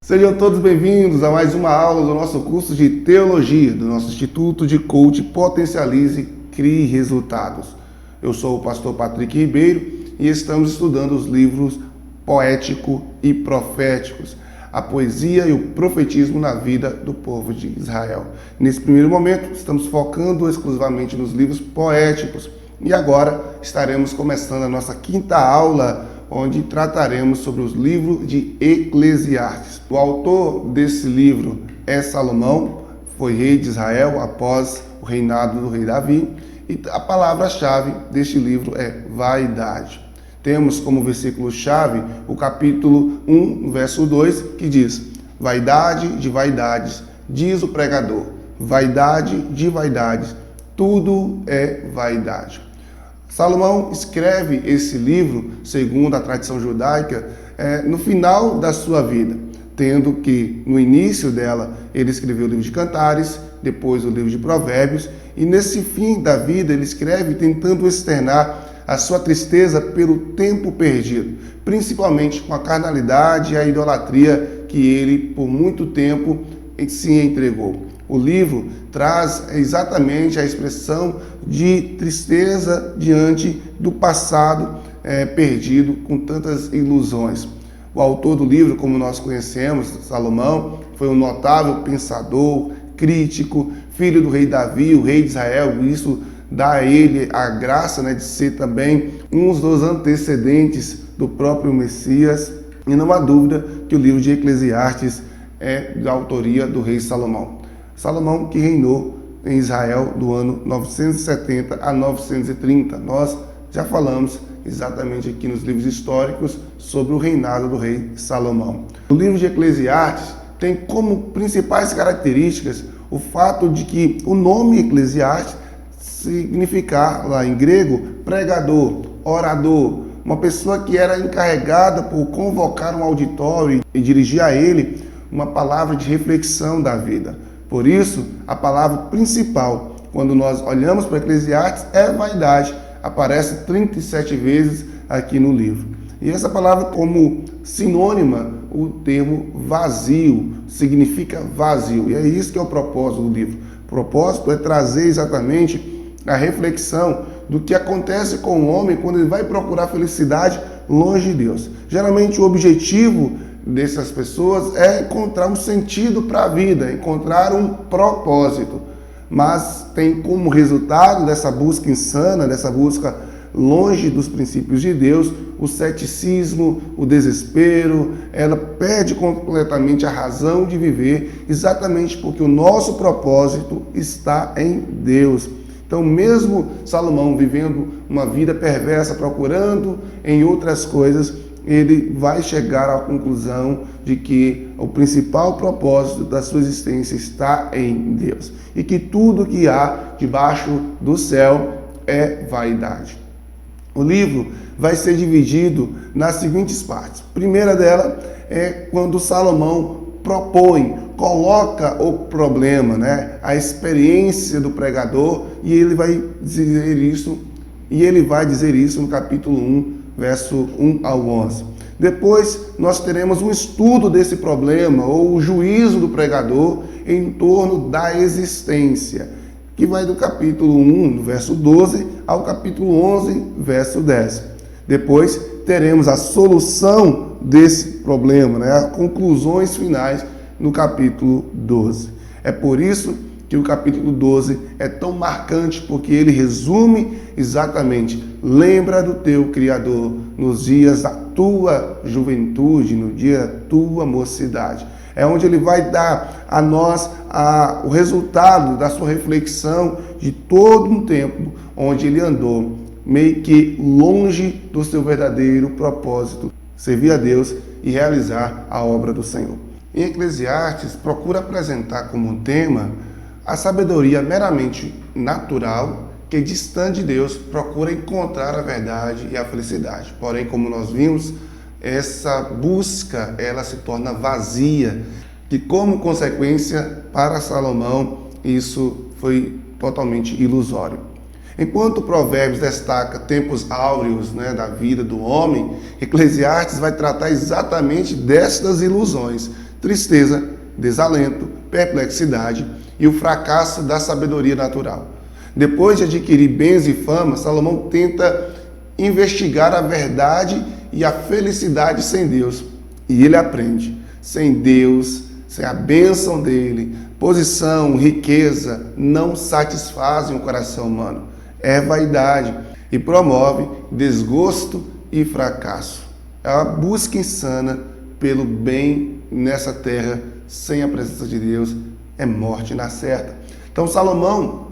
Sejam todos bem-vindos a mais uma aula do nosso curso de Teologia, do nosso Instituto de Coach Potencialize, Crie Resultados. Eu sou o pastor Patrick Ribeiro e estamos estudando os livros poético e proféticos, a poesia e o profetismo na vida do povo de Israel. Nesse primeiro momento, estamos focando exclusivamente nos livros poéticos e agora estaremos começando a nossa quinta aula, onde trataremos sobre os livros de Eclesiastes. O autor desse livro é Salomão, foi rei de Israel após o reinado do rei Davi, e a palavra-chave deste livro é vaidade. Temos como versículo-chave o capítulo 1, verso 2, que diz: vaidade de vaidades, diz o pregador, vaidade de vaidades, tudo é vaidade. Salomão escreve esse livro, segundo a tradição judaica, no final da sua vida, tendo que, no início dela, ele escreveu o livro de Cantares, depois o livro de Provérbios, e nesse fim da vida ele escreve tentando externar a sua tristeza pelo tempo perdido, principalmente com a carnalidade e a idolatria que ele, por muito tempo, se entregou. O livro traz exatamente a expressão de tristeza diante do passado perdido com tantas ilusões. O autor do livro, como nós conhecemos, Salomão, foi um notável pensador, crítico, filho do rei Davi, o rei de Israel, e isso dá a ele a graça de ser também um dos antecedentes do próprio Messias. E não há dúvida que o livro de Eclesiastes é da autoria do rei Salomão. Salomão que reinou em Israel do ano 970 a 930. Nós já falamos exatamente aqui nos livros históricos sobre o reinado do rei Salomão. O livro de Eclesiastes tem como principais características o fato de que o nome Eclesiastes significar lá em grego pregador, orador, uma pessoa que era encarregada por convocar um auditório e dirigir a ele uma palavra de reflexão da vida. Por isso, a palavra principal, quando nós olhamos para Eclesiastes, é vaidade. Aparece 37 vezes aqui no livro. E essa palavra, como sinônima, o termo vazio, significa vazio. E é isso que é o propósito do livro. O propósito é trazer exatamente a reflexão do que acontece com o homem quando ele vai procurar felicidade longe de Deus. Geralmente o objetivo dessas pessoas é encontrar um sentido para a vida, encontrar um propósito, mas tem como resultado dessa busca insana, dessa busca longe dos princípios de Deus, o ceticismo, o desespero. Ela perde completamente a razão de viver, exatamente porque o nosso propósito está em Deus. Então, mesmo Salomão vivendo uma vida perversa, procurando em outras coisas, ele vai chegar à conclusão de que o principal propósito da sua existência está em Deus e que tudo que há debaixo do céu é vaidade. O livro vai ser dividido nas seguintes partes. A primeira dela é quando Salomão propõe, coloca o problema, a experiência do pregador, e ele vai dizer isso no capítulo 1, verso 1 ao 11. Depois nós teremos um estudo desse problema, ou o juízo do pregador em torno da existência, que vai do capítulo 1, verso 12, ao capítulo 11, verso 10. Depois teremos a solução desse problema, as conclusões finais no capítulo 12. É por isso que o capítulo 12 é tão marcante, porque ele resume exatamente: lembra do teu Criador nos dias da tua juventude, no dia da tua mocidade. É onde ele vai dar a nós o resultado da sua reflexão de todo um tempo onde ele andou meio que longe do seu verdadeiro propósito, servir a Deus e realizar a obra do Senhor. Em Eclesiastes, procura apresentar como tema a sabedoria meramente natural que, distante de Deus, procura encontrar a verdade e a felicidade. Porém, como nós vimos, essa busca ela se torna vazia, que como consequência, para Salomão, isso foi totalmente ilusório. Enquanto Provérbios destaca tempos áureos da vida do homem, Eclesiastes vai tratar exatamente destas ilusões, tristeza, desalento, perplexidade e o fracasso da sabedoria natural. Depois de adquirir bens e fama, Salomão tenta investigar a verdade e a felicidade sem Deus. E ele aprende: sem Deus, sem a bênção dele, posição, riqueza, não satisfazem o coração humano. É vaidade e promove desgosto e fracasso. É uma busca insana pelo bem nessa terra, sem a presença de Deus, é morte na certa. Então Salomão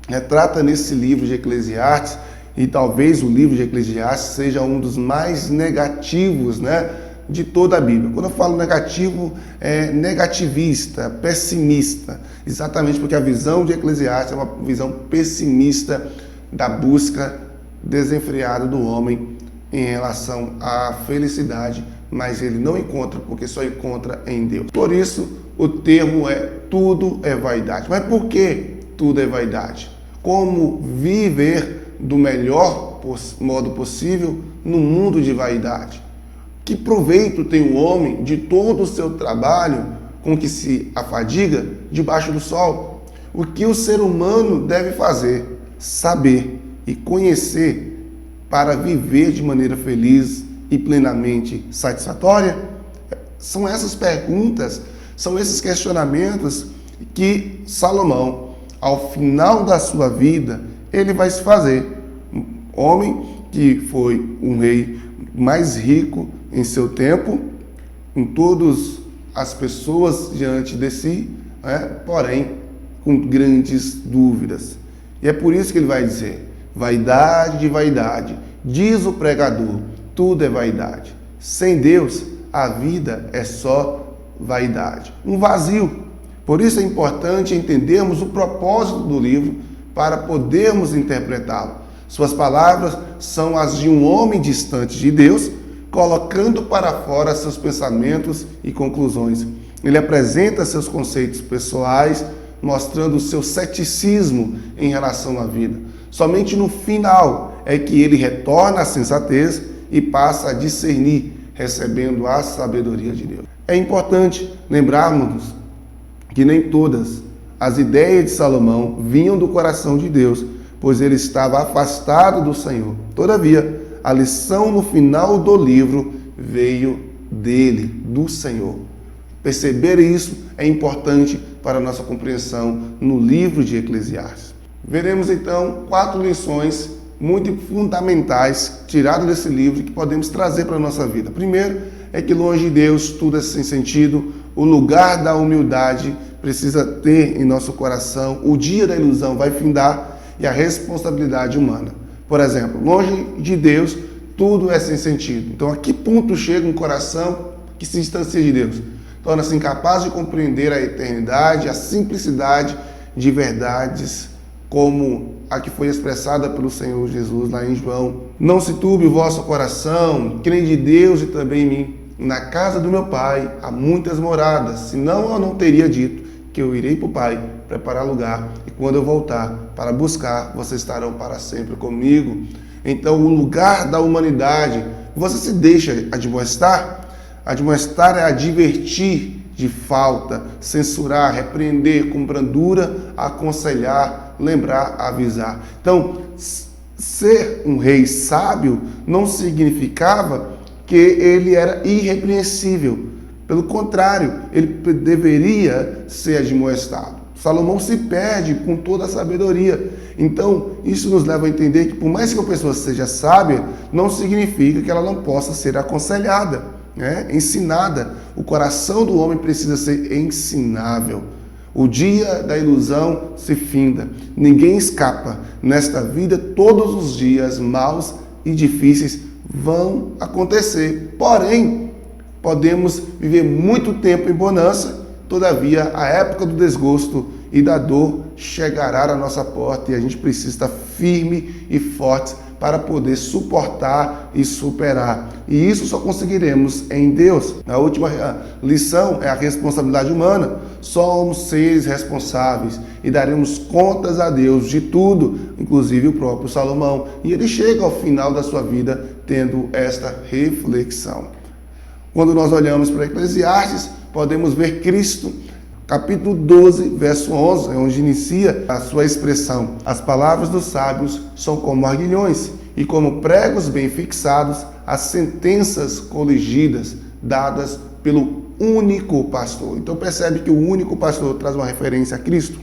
retrata nesse livro de Eclesiastes, e talvez o livro de Eclesiastes seja um dos mais negativos, de toda a Bíblia. Quando eu falo negativo, é negativista, pessimista, exatamente porque a visão de Eclesiastes é uma visão pessimista da busca desenfreada do homem em relação à felicidade, mas ele não encontra, porque só encontra em Deus. Por isso, o termo é tudo é vaidade. Mas por que tudo é vaidade? Como viver do melhor modo possível no mundo de vaidade? Que proveito tem o homem de todo o seu trabalho com que se afadiga debaixo do sol? O que o ser humano deve fazer, saber e conhecer para viver de maneira feliz e plenamente satisfatória? São essas perguntas, são esses questionamentos que Salomão, ao final da sua vida, ele vai se fazer. Um homem que foi um rei mais rico em seu tempo, com todas as pessoas diante de si, porém com grandes dúvidas. E é por isso que ele vai dizer: vaidade de vaidade, diz o pregador, tudo é vaidade. Sem Deus, a vida é só vaidade, um vazio. Por isso é importante entendermos o propósito do livro para podermos interpretá-lo. Suas palavras são as de um homem distante de Deus, colocando para fora seus pensamentos e conclusões. Ele apresenta seus conceitos pessoais, mostrando o seu ceticismo em relação à vida. Somente no final é que ele retorna à sensatez e passa a discernir, recebendo a sabedoria de Deus. É importante lembrarmos que nem todas as ideias de Salomão vinham do coração de Deus, pois ele estava afastado do Senhor. Todavia, a lição no final do livro veio dele, do Senhor. Perceber isso é importante para a nossa compreensão no livro de Eclesiastes. Veremos então 4 lições muito fundamentais tiradas desse livro que podemos trazer para a nossa vida. Primeiro é que longe de Deus tudo é sem sentido. O lugar da humildade precisa ter em nosso coração. O dia da ilusão vai findar e a responsabilidade humana. Por exemplo, longe de Deus, tudo é sem sentido. Então, a que ponto chega um coração que se distancia de Deus? Torna-se incapaz de compreender a eternidade, a simplicidade de verdades como a que foi expressada pelo Senhor Jesus lá em João. Não se turbe o vosso coração, crê de Deus e também em mim. Na casa do meu Pai há muitas moradas, senão eu não teria dito que eu irei para o Pai preparar lugar, e quando eu voltar para buscar, vocês estarão para sempre comigo. Então, o lugar da humanidade, você se deixa admoestar? Admoestar é advertir de falta, censurar, repreender com brandura, aconselhar, lembrar, avisar. Então, ser um rei sábio não significava que ele era irrepreensível. Pelo contrário, ele deveria ser admoestado. Salomão se perde com toda a sabedoria. Então, isso nos leva a entender que, por mais que uma pessoa seja sábia, não significa que ela não possa ser aconselhada, ensinada. O coração do homem precisa ser ensinável. O dia da ilusão se finda. Ninguém escapa. Nesta vida, todos os dias maus e difíceis vão acontecer. Porém, podemos viver muito tempo em bonança. Todavia, a época do desgosto e da dor chegará à nossa porta e a gente precisa estar firme e forte para poder suportar e superar. E isso só conseguiremos em Deus. A última lição é a responsabilidade humana. Somos seres responsáveis e daremos contas a Deus de tudo, inclusive o próprio Salomão. E ele chega ao final da sua vida tendo esta reflexão. Quando nós olhamos para Eclesiastes, podemos ver Cristo, capítulo 12, verso 11, onde inicia a sua expressão: as palavras dos sábios são como arguilhões, e como pregos bem fixados, as sentenças coligidas, dadas pelo único pastor. Então percebe que o único pastor traz uma referência a Cristo.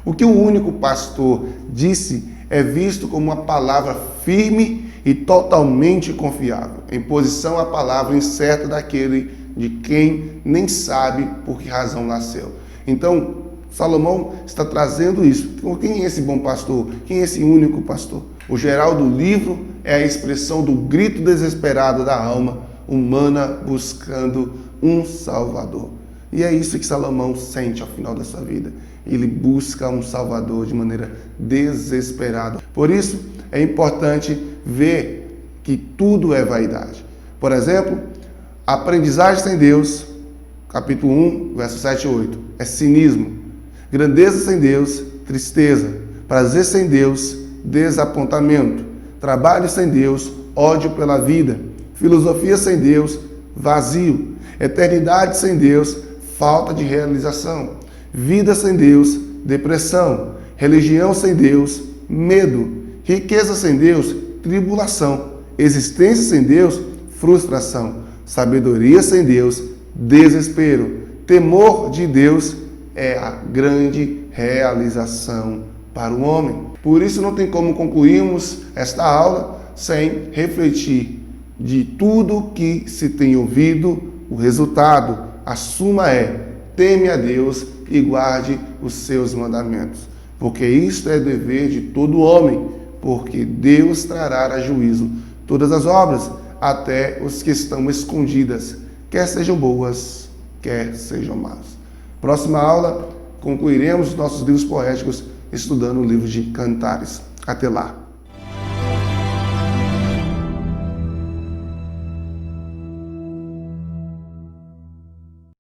O que o único pastor disse é visto como uma palavra firme e totalmente confiável, em posição à palavra incerta daquele de quem nem sabe por que razão nasceu. Então, Salomão está trazendo isso. Então, quem é esse bom pastor? Quem é esse único pastor? O geral do livro é a expressão do grito desesperado da alma humana buscando um Salvador. E é isso que Salomão sente ao final da sua vida. Ele busca um Salvador de maneira desesperada. Por isso, é importante ver que tudo é vaidade. Por exemplo, a aprendizagem sem Deus, capítulo 1, versos 7 e 8, é cinismo. Grandeza sem Deus, tristeza. Prazer sem Deus, desapontamento. Trabalho sem Deus, ódio pela vida. Filosofia sem Deus, vazio. Eternidade sem Deus, falta de realização. Vida sem Deus, depressão. Religião sem Deus, medo. Riqueza sem Deus, tribulação. Existência sem Deus, frustração. Sabedoria sem Deus, desespero. Temor de Deus é a grande realização para o homem. Por isso não tem como concluirmos esta aula sem refletir de tudo que se tem ouvido, o resultado, a suma é: teme a Deus e guarde os seus mandamentos. Porque isto é dever de todo homem, porque Deus trará a juízo todas as obras, até os que estão escondidas, quer sejam boas, quer sejam más. Próxima aula, concluiremos os nossos livros poéticos estudando o livro de Cantares. Até lá!